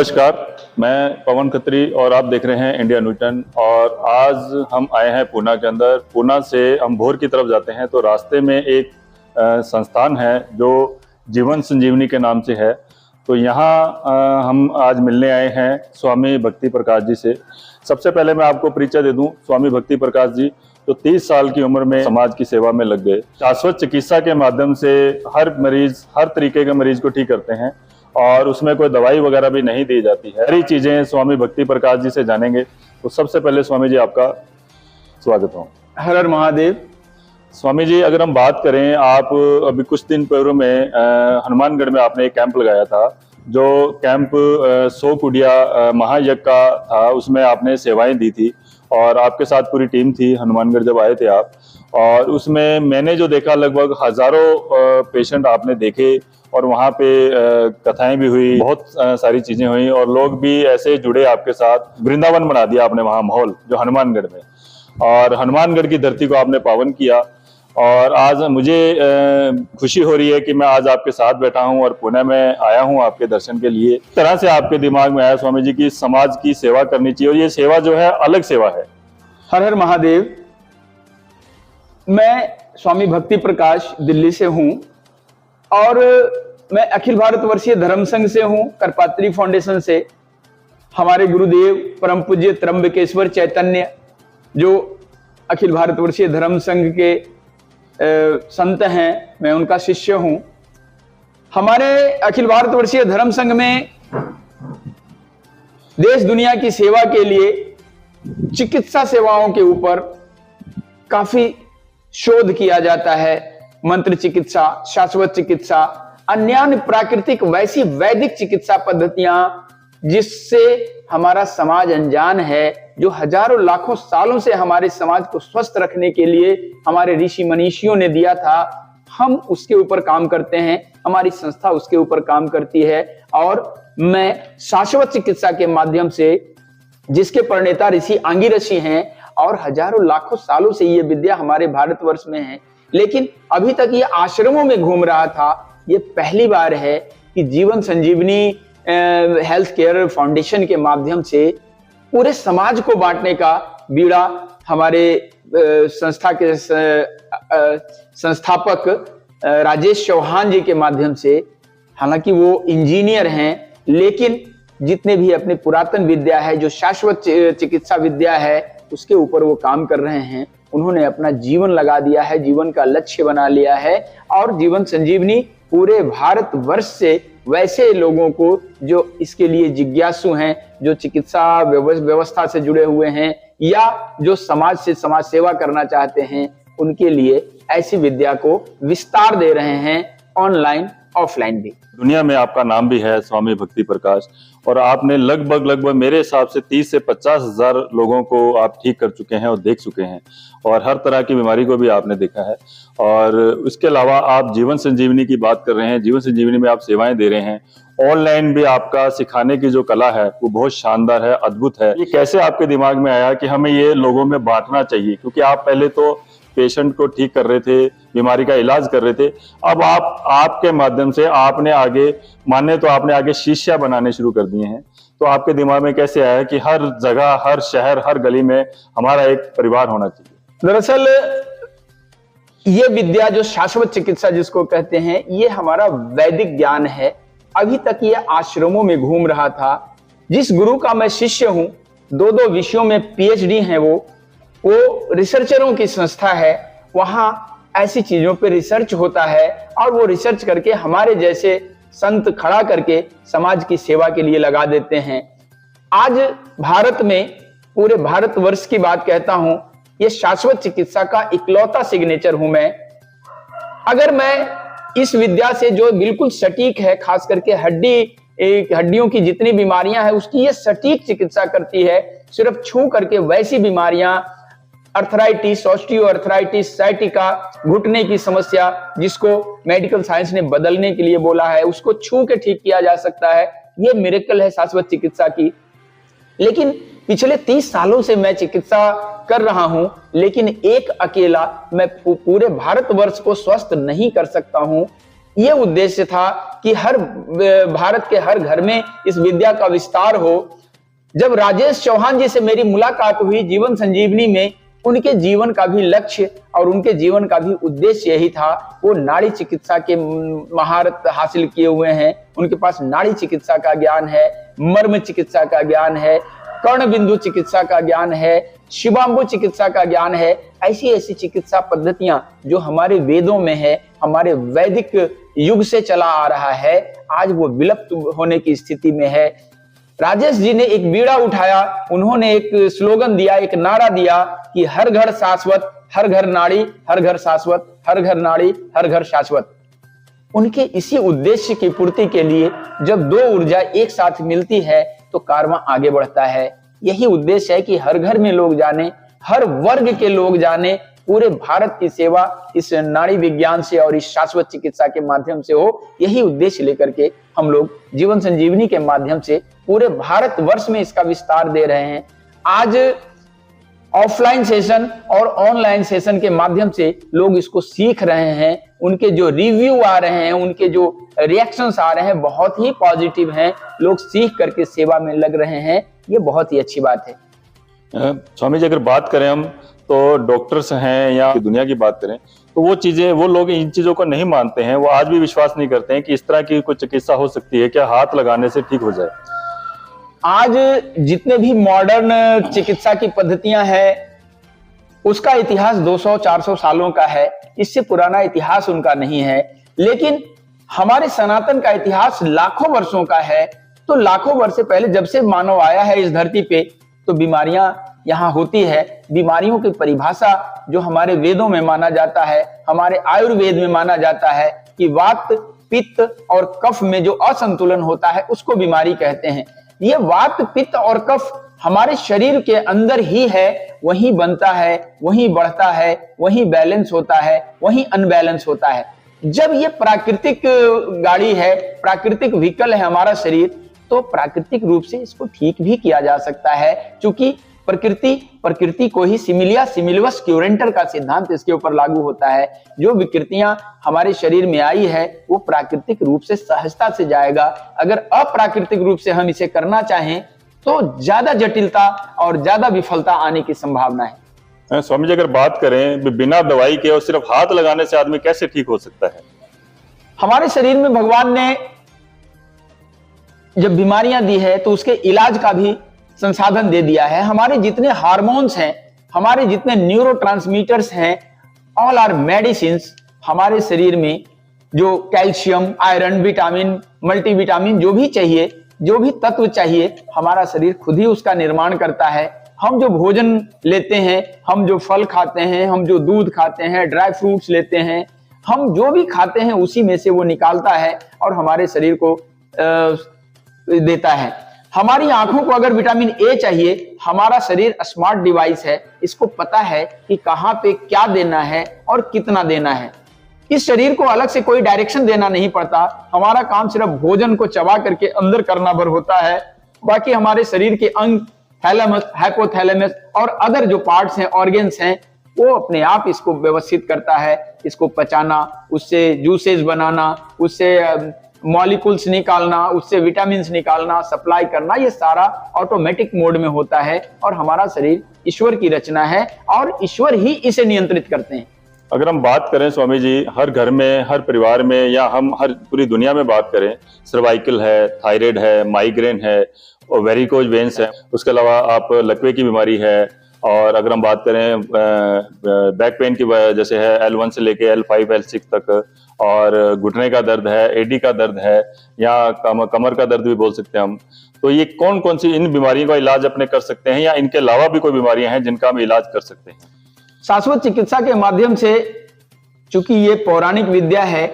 नमस्कार, मैं पवन खत्री और आप देख रहे हैं इंडिया न्यूटन। और आज हम आए हैं पूना के अंदर। पूना से हम भोर की तरफ जाते हैं तो रास्ते में एक संस्थान है जो जीवन संजीवनी के नाम से है। तो यहाँ हम आज मिलने आए हैं स्वामी भक्ति प्रकाश जी से। सबसे पहले मैं आपको परिचय दे दूं, स्वामी भक्ति प्रकाश जी तो 30 साल की उम्र में समाज की सेवा में लग गए। शाश्वत चिकित्सा के माध्यम से हर मरीज, हर तरीके के मरीज को ठीक करते हैं और उसमें कोई दवाई वगैरह भी नहीं दी जाती है। सारी चीजें स्वामी भक्ति प्रकाश जी से जानेंगे। तो सबसे पहले स्वामी जी आपका स्वागत हो। हर हर महादेव। स्वामी जी, अगर हम बात करें, आप अभी कुछ दिन पूर्व में हनुमानगढ़ में आपने एक कैंप लगाया था, जो कैंप 100 कुटिया महायज्ञ का था। उसमें आपने सेवाएं दी थी और आपके साथ पूरी टीम थी हनुमानगढ़ जब आए थे आप। और उसमें मैंने जो देखा, लगभग हजारों पेशेंट आपने देखे और वहाँ पे कथाएं भी हुई, बहुत सारी चीजें हुई और लोग भी ऐसे जुड़े आपके साथ। वृंदावन बना दिया आपने वहाँ माहौल, जो हनुमानगढ़ में, और हनुमानगढ़ की धरती को आपने पावन किया। और आज मुझे खुशी हो रही है कि मैं आज आपके साथ बैठा हूँ और पुणे में आया हूँ आपके दर्शन के लिए। इस तरह से आपके दिमाग में आया स्वामी जी की समाज की सेवा करनी चाहिए और ये सेवा जो है अलग सेवा है। हर हर महादेव। मैं स्वामी भक्ति प्रकाश दिल्ली से हूँ और मैं अखिल भारतवर्षीय धर्म संघ से हूँ, करपात्री फाउंडेशन से। हमारे गुरुदेव परम पूज्य त्र्यंबकेश्वर चैतन्य, जो अखिल भारतवर्षीय धर्म संघ के संत हैं, मैं उनका शिष्य हूँ। हमारे अखिल भारतवर्षीय धर्म संघ में देश दुनिया की सेवा के लिए चिकित्सा सेवाओं के ऊपर काफी शोध किया जाता है। मंत्र चिकित्सा, शाश्वत चिकित्सा, अन्य प्राकृतिक वैसी वैदिक चिकित्सा पद्धतियां जिससे हमारा समाज अनजान है, जो हजारों लाखों सालों से हमारे समाज को स्वस्थ रखने के लिए हमारे ऋषि मनीषियों ने दिया था, हम उसके ऊपर काम करते हैं। हमारी संस्था उसके ऊपर काम करती है और मैं शाश्वत चिकित्सा के माध्यम से, जिसके प्रणेता ऋषि आंगिरसी हैं और हजारों लाखों सालों से ये विद्या हमारे भारतवर्ष में है, लेकिन अभी तक ये आश्रमों में घूम रहा था। ये पहली बार है कि जीवन संजीवनी हेल्थ केयर फाउंडेशन के माध्यम से पूरे समाज को बांटने का बीड़ा हमारे संस्था के संस्थापक राजेश चौहान जी के माध्यम से, हालांकि वो इंजीनियर हैं, लेकिन जितने भी अपने पुरातन विद्या है, जो शाश्वत चिकित्सा विद्या है, उसके ऊपर वो काम कर रहे हैं। उन्होंने अपना जीवन लगा दिया है, जीवन का लक्ष्य बना लिया है और जीवन संजीवनी पूरे भारतवर्ष से वैसे लोगों को जो इसके लिए जिज्ञासु हैं, जो चिकित्सा व्यवस्था से जुड़े हुए हैं या जो समाज से समाज सेवा करना चाहते हैं, उनके लिए ऐसी विद्या को विस्तार दे रहे हैं, ऑनलाइन ऑफलाइन भी। दुनिया में आपका नाम भी है स्वामी भक्ति प्रकाश, और आपने लगभग मेरे हिसाब से 30 से 50 हजार लोगों को आप ठीक कर चुके हैं और देख चुके हैं, और हर तरह की बीमारी को भी आपने देखा है। और उसके अलावा आप जीवन संजीवनी की बात कर रहे हैं, जीवन संजीवनी में आप सेवाएं दे रहे हैं। ऑनलाइन भी आपका सिखाने की जो कला है वो बहुत शानदार है, अद्भुत है। ये कैसे आपके दिमाग में आया कि हमें ये लोगों में बांटना चाहिए? क्योंकि आप पहले तो पेशेंट को ठीक कर रहे थे, बीमारी का इलाज कर रहे थे, अब आपके माध्यम से आपने आगे माने तो आपने आगे शिष्य बनाने शुरू कर दिए हैं। तो आपके दिमाग में कैसे आया कि हर जगह, हर शहर, हर गली में हमारा एक परिवार होना चाहिए? दरअसल ये विद्या, जो शाश्वत चिकित्सा जिसको कहते हैं, ये हमारा वैदिक ज्ञान है। अभी तक ये आश्रमों में घूम रहा था। जिस गुरु का मैं शिष्य हूं, 2 विषयों में PhD है, वो रिसर्चरों की संस्था है। वहां ऐसी चीजों पे रिसर्च होता है और वो रिसर्च करके हमारे जैसे संत खड़ा करके समाज की सेवा के लिए लगा देते हैं। आज भारत में, पूरे भारतवर्ष की बात कहता हूं, ये शाश्वत चिकित्सा का इकलौता सिग्नेचर हूं मैं। अगर मैं इस विद्या से, जो बिल्कुल सटीक है, खास करके हड्डियों की जितनी बीमारियां हैं उसकी ये सटीक चिकित्सा करती है। सिर्फ छू करके वैसी बीमारियां, अर्थराइटिस, ऑस्टियोआर्थराइटिस, साइटिका, घुटने की समस्या, जिसको मेडिकल साइंस ने बदलने के लिए बोला है, उसको छू के ठीक किया जा सकता है। ये मिरेकल है शाश्वत चिकित्सा की। लेकिन पिछले 30 सालों से मैं चिकित्सा कर रहा हूं, लेकिन एक अकेला मैं पूरे भारतवर्ष को स्वस्थ नहीं कर सकता हूं। ये उद्देश्य था कि हर भारत के हर घर में इस विद्या का विस्तार हो। जब राजेश चौहान जी से मेरी मुलाकात हुई जीवन संजीवनी में, उनके जीवन का भी लक्ष्य और उनके जीवन का भी उद्देश्य यही था। वो नाड़ी चिकित्सा के महारत हासिल किए हुए हैं, उनके पास नाड़ी चिकित्सा का ज्ञान है, मर्म चिकित्सा का ज्ञान है, कर्ण बिंदु चिकित्सा का ज्ञान है, शिवांबु चिकित्सा का ज्ञान है। ऐसी ऐसी चिकित्सा पद्धतियां जो हमारे वेदों में है, हमारे वैदिक युग से चला आ रहा है, आज वो विलुप्त होने की स्थिति में है। राजेश जी ने एक बीड़ा उठाया, उन्होंने एक स्लोगन दिया, एक नारा दिया कि हर घर शाश्वत, हर घर नाड़ी, हर घर शाश्वत, हर घर नाड़ी, हर घर शाश्वत। उनके इसी उद्देश्य की पूर्ति के लिए जब दो ऊर्जा एक साथ मिलती है तो कारवां आगे बढ़ता है। यही उद्देश्य है कि हर घर में लोग जाने, हर वर्ग के लोग जाने, पूरे भारत की सेवा इस नाड़ी विज्ञान से और इस शाश्वत चिकित्सा के माध्यम से हो। यही उद्देश्य लेकर के हम लोग जीवन संजीवनी के माध्यम से पूरे भारत वर्ष में इसका विस्तार दे रहे हैं। आज ऑफलाइन सेशन और ऑनलाइन सेशन के माध्यम से लोग इसको सीख रहे हैं। उनके जो रिव्यू आ रहे हैं, उनके जो रिएक्शंस आ रहे हैं, बहुत ही पॉजिटिव हैं। लोग सीख करके सेवा में लग रहे हैं, ये बहुत ही अच्छी बात है। स्वामी जी, अगर बात करें हम तो डॉक्टर्स हैं या दुनिया की बात करें तो वो लोग इन चीजों को नहीं मानते हैं। वो आज भी विश्वास नहीं करते हैं कि इस तरह की कोई चिकित्सा हो सकती है, क्या हाथ लगाने से ठीक हो जाए। आज जितने भी मॉडर्न चिकित्सा की पद्धतियां हैं, उसका इतिहास 200-400 सालों का है, इससे पुराना इतिहास उनका नहीं है। लेकिन हमारे सनातन का इतिहास लाखों वर्षों का है। तो लाखों वर्ष से पहले जब से मानव आया है इस धरती पे, तो बीमारियां यहाँ होती है। बीमारियों की परिभाषा जो हमारे वेदों में माना जाता है, हमारे आयुर्वेद में माना जाता है कि वात, पित्त और कफ में जो असंतुलन होता है उसको बीमारी कहते हैं। ये वात, पित्त और कफ हमारे शरीर के अंदर ही है, वहीं बनता है, वहीं बढ़ता है, वहीं बैलेंस होता है, वहीं अनबैलेंस होता है। जब ये प्राकृतिक गाड़ी है, प्राकृतिक व्हीकल है हमारा शरीर, तो प्राकृतिक रूप से इसको ठीक भी किया जा सकता है। क्योंकि प्रकृति को ही सिमिलिया सिमिलिवस क्यूरेंटर का सिद्धांत इसके ऊपर लागू होता है। जो विकृतियां हमारे शरीर में आई है वो प्राकृतिक रूप से सहजता से जाएगा। अगर अप्राकृतिक रूप से हम इसे करना चाहें तो ज्यादा जटिलता और ज्यादा विफलता आने की संभावना है। स्वामी जी, अगर बात करें बिना दवाई के और सिर्फ हाथ लगाने से आदमी कैसे ठीक हो सकता है? हमारे शरीर में भगवान ने जब बीमारियां दी है तो उसके इलाज का भी संसाधन दे दिया है। हमारे जितने हार्मोन्स हैं, हमारे जितने न्यूरोट्रांसमीटर्स हैं, ऑल आर मेडिसिन्स। हमारे शरीर में जो कैल्शियम, आयरन, विटामिन, मल्टीविटामिन जो भी चाहिए, जो भी तत्व चाहिए, हमारा शरीर खुद ही उसका निर्माण करता है। हम जो भोजन लेते हैं, हम जो फल खाते हैं, हम जो दूध खाते हैं, ड्राई फ्रूट्स लेते हैं, हम जो भी खाते हैं उसी में से वो निकालता है और हमारे शरीर को देता है। हमारी आंखों को अगर विटामिन ए चाहिए, हमारा शरीर स्मार्ट डिवाइस है, इसको पता है कि कहां पे क्या देना है और कितना देना है। इस शरीर को अलग से कोई डायरेक्शन देना नहीं पड़ता। हमारा काम सिर्फ भोजन को चबा करके अंदर करना भर होता है। बाकी हमारे शरीर के अंग, थैलेमस, हाइपोथैलेमस और अदर जो पार्ट्स हैं, ऑर्गन्स हैं, वो अपने आप इसको व्यवस्थित करता है। इसको पचाना, उससे जूसेस बनाना, उससे मॉलिक्यूल्स निकालना, उससे विटामिन निकालना, सप्लाई करना, ये सारा ऑटोमेटिक मोड में होता है। और हमारा शरीर ईश्वर की रचना है और ईश्वर ही इसे नियंत्रित करते हैं। अगर हम बात करें स्वामी जी, हर घर में, हर परिवार में, या हम हर पूरी दुनिया में बात करें, सर्वाइकल है, थायराइड है, माइग्रेन है और वेरिकोज वेन्स है, उसके अलावा आप लकवे की बीमारी है, और अगर हम बात करें बैक पेन की जैसे है L1 से लेके L5, L6 तक, और घुटने का दर्द है, एडी का दर्द है, या कमर का दर्द भी बोल सकते हैं हम, तो ये कौन कौन सी इन बीमारियों का इलाज अपने कर सकते हैं, या इनके अलावा भी कोई बीमारियां हैं जिनका हम इलाज कर सकते हैं? शाश्वत चिकित्सा के माध्यम से, चूंकि ये पौराणिक विद्या है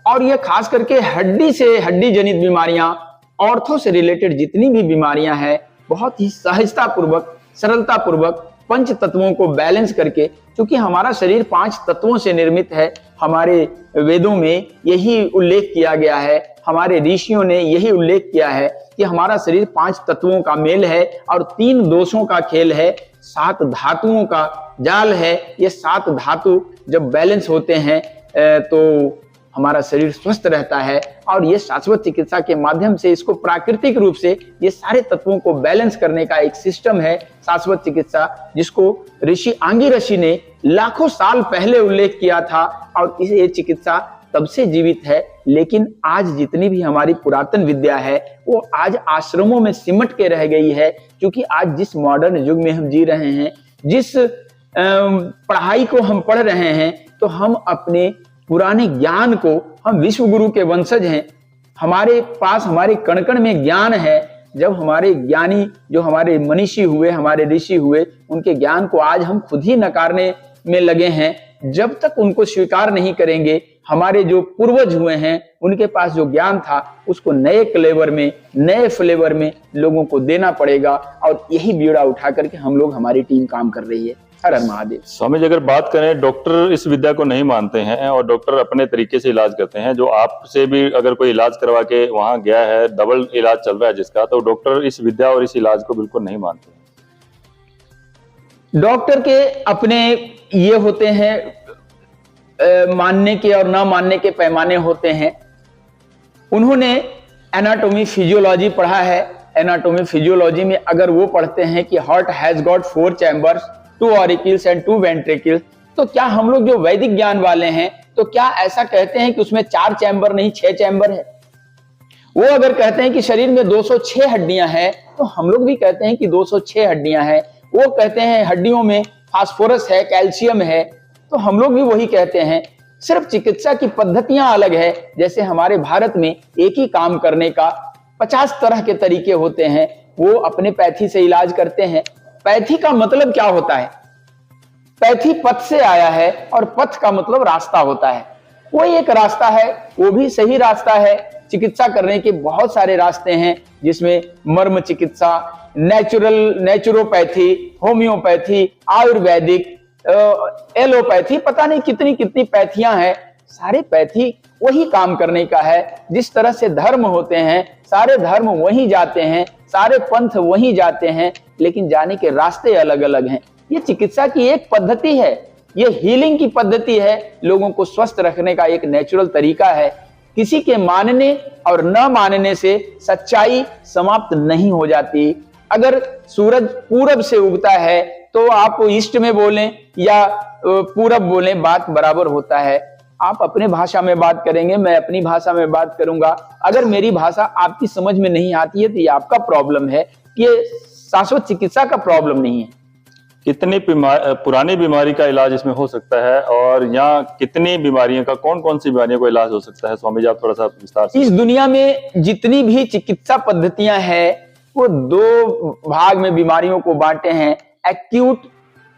और ये खास करके हड्डी से हड्डी जनित बीमारियां, ऑर्थो से रिलेटेड जितनी भी बीमारियां हैं, बहुत ही सहजता पूर्वक, सरलता पूर्वक पंच तत्वों को बैलेंस करके, क्योंकि हमारा शरीर 5 तत्वों से निर्मित है। हमारे वेदों में यही उल्लेख किया गया है, हमारे ऋषियों ने यही उल्लेख किया है कि हमारा शरीर 5 तत्वों का मेल है और 3 दोषों का खेल है, 7 धातुओं का जाल है। ये 7 धातु जब बैलेंस होते हैं तो हमारा शरीर स्वस्थ रहता है। और ये शाश्वत चिकित्सा के माध्यम से इसको प्राकृतिक रूप से ये सारे तत्वों को बैलेंस करने का एक सिस्टम है शाश्वत चिकित्सा, जिसको ऋषि आंगी ऋषि ने लाखों साल पहले उल्लेख किया था। और ये चिकित्सा तब से जीवित है। लेकिन आज जितनी भी हमारी पुरातन विद्या है वो आज आश्रमों में सिमट के रह गई है, क्योंकि आज जिस मॉडर्न युग में हम जी रहे हैं, जिस पढ़ाई को हम पढ़ रहे हैं, तो हम अपने पुराने ज्ञान को, हम विश्व गुरु के वंशज हैं, हमारे पास हमारे कण कण में ज्ञान है। जब हमारे ज्ञानी जो हमारे मनीषी हुए, हमारे ऋषि हुए, उनके ज्ञान को आज हम खुद ही नकारने में लगे हैं। जब तक उनको स्वीकार नहीं करेंगे, हमारे जो पूर्वज हुए हैं उनके पास जो ज्ञान था उसको नए फ्लेवर में, नए फ्लेवर में लोगों को देना पड़ेगा। और यही बीड़ा उठा करके हम लोग, हमारी टीम काम कर रही है। हर हर महादेव। स्वामी जी, अगर बात करें, डॉक्टर इस विद्या को नहीं मानते हैं और डॉक्टर अपने तरीके से इलाज करते हैं। जो आपसे भी अगर कोई इलाज करवा के वहां गया है, डबल इलाज चल रहा है जिसका, तो डॉक्टर इस विद्या और इस इलाज को बिल्कुल नहीं मानते। डॉक्टर के अपने ये होते हैं मानने के और ना मानने के पैमाने होते हैं। उन्होंने एनाटॉमी फिजियोलॉजी पढ़ा है। एनाटॉमी फिजियोलॉजी में अगर वो पढ़ते हैं कि heart has got 4 chambers, 2 auricles and 2 ventricles, तो क्या हम लोग जो वैदिक ज्ञान वाले हैं तो क्या ऐसा कहते हैं कि उसमें 4 चैम्बर नहीं 6 चैम्बर है? वो अगर कहते हैं कि शरीर में 206 हड्डियां हैं, तो हम लोग भी कहते हैं कि 206 हड्डियां हैं। वो कहते हैं हड्डियों में फास्फोरस है, कैल्शियम है, तो हम लोग भी वही कहते हैं। सिर्फ चिकित्सा की पद्धतियां अलग है। जैसे हमारे भारत में एक ही काम करने का 50 तरह के तरीके होते हैं। वो अपने पैथी से इलाज करते हैं। पैथी का मतलब क्या होता है? पैथी पथ से आया है और पथ का मतलब रास्ता होता है। कोई एक रास्ता है, वो भी सही रास्ता है। चिकित्सा करने के बहुत सारे रास्ते हैं, जिसमें मर्म चिकित्सा, नेचुरोपैथी, होम्योपैथी, आयुर्वेदिक, एलोपैथी, पता नहीं कितनी कितनी पैथियां हैं। सारे पैथी वही काम करने का है। जिस तरह से धर्म होते हैं, सारे धर्म वहीं जाते हैं, सारे पंथ वहीं जाते हैं, लेकिन जाने के रास्ते अलग अलग हैं। ये चिकित्सा की एक पद्धति है, ये हीलिंग की पद्धति है, लोगों को स्वस्थ रखने का एक नेचुरल तरीका है। किसी के मानने और न मानने से सच्चाई समाप्त नहीं हो जाती। अगर सूरज पूरब से उगता है तो आप ईस्ट में बोलें या पूरब बोलें, बात बराबर होता है। आप अपने भाषा में बात करेंगे, मैं अपनी भाषा में बात करूंगा। अगर मेरी भाषा आपकी समझ में नहीं आती है तो ये आपका प्रॉब्लम है, ये शाश्वत चिकित्सा का प्रॉब्लम नहीं है। कितनी पुरानी बीमारी का इलाज इसमें हो सकता है और यहाँ कितनी बीमारियों का, कौन कौन सी बीमारियों का इलाज हो सकता है? स्वामी जी, आप थोड़ा सा विस्तार से। इस दुनिया में जितनी भी चिकित्सा पद्धतियां हैं वो 2 भाग में बीमारियों को बांटे हैं, एक्यूट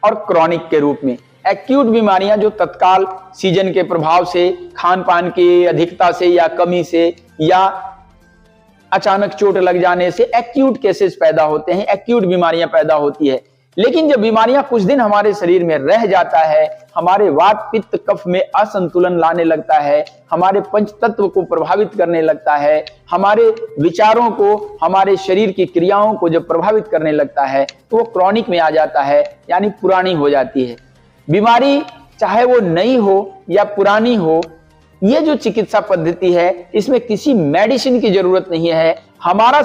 और क्रॉनिक के रूप में। एक्यूट बीमारियां जो तत्काल सीजन के प्रभाव से, खान पान की अधिकता से या कमी से या अचानक चोट लग जाने से एक्यूट केसेस पैदा होते हैं, एक्यूट बीमारियां पैदा होती है। लेकिन जब बीमारियां कुछ दिन हमारे शरीर में रह जाता है, हमारे वात पित्त कफ में असंतुलन लाने लगता है, हमारे पंच तत्व को प्रभावित करने लगता है, हमारे विचारों को, हमारे शरीर की क्रियाओं को जब प्रभावित करने लगता है, तो वो क्रॉनिक में आ जाता है, यानी पुरानी हो जाती है बीमारी। चाहे वो नई हो या पुरानी हो, ये जो चिकित्सा पद्धति है इसमें किसी मेडिसिन की जरूरत नहीं है। हमारा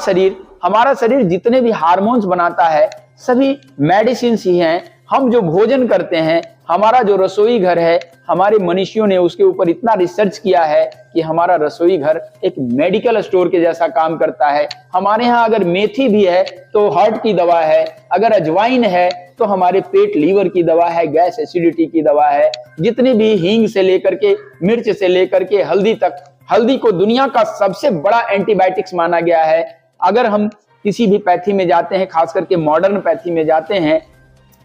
शरीर जितने भी हार्मोन्स बनाता है सभी मेडिसिन ही हैं। हम जो भोजन करते हैं, हमारा जो रसोई घर है, हमारे मनीषियों ने उसके ऊपर इतना रिसर्च किया है कि हमारा रसोई घर एक मेडिकल स्टोर के जैसा काम करता है। हमारे यहाँ अगर मेथी भी है तो हार्ट की दवा है, अगर अजवाइन है तो हमारे पेट लीवर की दवा है, गैस एसिडिटी की दवा है। जितनी भी हींग से लेकर के, मिर्च से लेकर के हल्दी तक, हल्दी को दुनिया का सबसे बड़ा एंटीबायोटिक्स माना गया है। अगर हम किसी भी पैथी में जाते हैं, खास करके मॉडर्न पैथी में जाते हैं,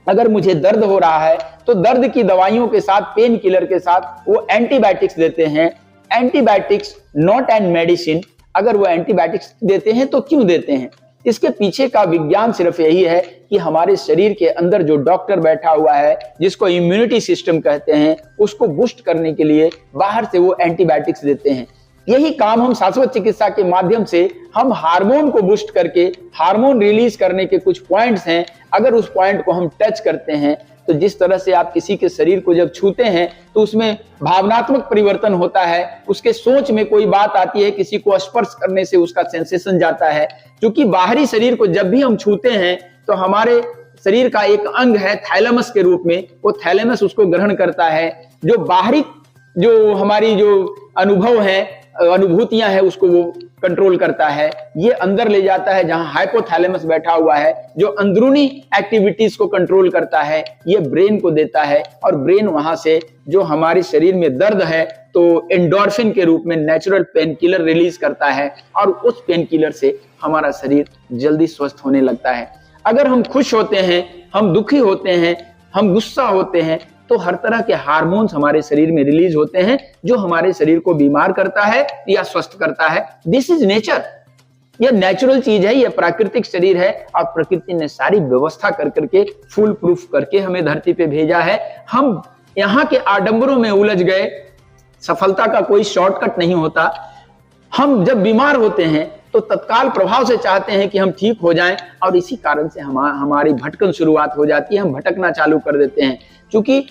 अगर मुझे दर्द हो रहा है तो दर्द की दवाइयों के साथ, पेन किलर के साथ वो एंटीबायोटिक्स देते हैं। Antibiotics not an medicine. अगर वो एंटीबायोटिक्स देते हैं तो क्यों देते हैं? इसके पीछे का विज्ञान सिर्फ यही है कि हमारे शरीर के अंदर जो डॉक्टर बैठा हुआ है, जिसको इम्यूनिटी सिस्टम कहते हैं, उसको बूस्ट करने के लिए बाहर से वो एंटीबायोटिक्स देते हैं। यही काम हम शाश्वत चिकित्सा के माध्यम से हम हार्मोन को बूस्ट करके, हार्मोन रिलीज करने के कुछ पॉइंट्स हैं, अगर उस पॉइंट को हम टच करते हैं तो जिस तरह से आप किसी के शरीर को जब छूते हैं तो उसमें भावनात्मक परिवर्तन होता है, उसके सोच में कोई बात आती है, किसी को स्पर्श करने से उसका सेंसेशन जाता है। क्योंकि बाहरी शरीर को जब भी हम छूते हैं तो हमारे शरीर का एक अंग है थैलेमस के रूप में, वो थैलेमस उसको ग्रहण करता है। जो बाहरी जो हमारी जो अनुभव है, अनुभूतियां हैं, उसको वो कंट्रोल करता है। ये अंदर ले जाता है जहां हाइपोथैलेमस बैठा हुआ है, जो अंदरूनी एक्टिविटीज को कंट्रोल करता है, ये ब्रेन को देता है। और ब्रेन वहां से जो हमारे शरीर में दर्द है तो एंडोर्फिन के रूप में नेचुरल पेन किलर रिलीज करता है, और उस पेन किलर से हमारा शरीर जल्दी स्वस्थ होने लगता है। अगर हम खुश होते हैं, हम दुखी होते हैं, हम गुस्सा होते हैं, तो हर तरह के हार्मोन्स हमारे शरीर में रिलीज होते हैं, जो हमारे शरीर को बीमार करता है या स्वस्थ करता है। दिस इज नेचर, यह नेचुरल चीज है, यह प्राकृतिक शरीर है, और प्रकृति ने सारी व्यवस्था कर करके फुल प्रूफ करके हमें धरती पे भेजा है। हम यहाँ के आडंबरों में उलझ गए, सफलता का कोई शॉर्टकट नहीं होता। हम जब बीमार होते हैं तो तत्काल प्रभाव से चाहते हैं कि हम ठीक हो जाएं, और इसी कारण से हमारी भटकन शुरुआत हो जाती है, हम भटकना चालू कर देते हैं। क्योंकि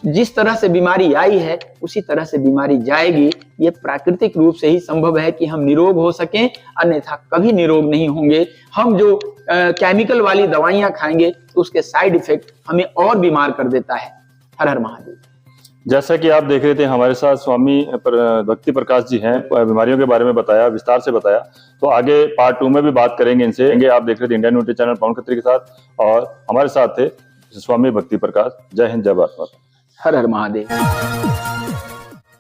जिस तरह से बीमारी आई है उसी तरह से बीमारी जाएगी। ये प्राकृतिक रूप से ही संभव है कि हम निरोग हो सकें, अन्यथा कभी निरोग नहीं होंगे। हम जो केमिकल वाली दवाइयां खाएंगे तो उसके साइड इफेक्ट हमें और बीमार कर देता है। हर हर महादेव। जैसा कि आप देख रहे थे, हमारे साथ स्वामी भक्ति प्रकाश जी हैं, बीमारियों के बारे में बताया, विस्तार से बताया। तो आगे पार्ट 2 में भी बात करेंगे इनसे। आप देख रहे थे इंडियन न्यूट्री चैनल पवन खत्री के साथ, और हमारे साथ थे स्वामी भक्ति प्रकाश। जय हिंद, जय भारत। हर हर महादेव।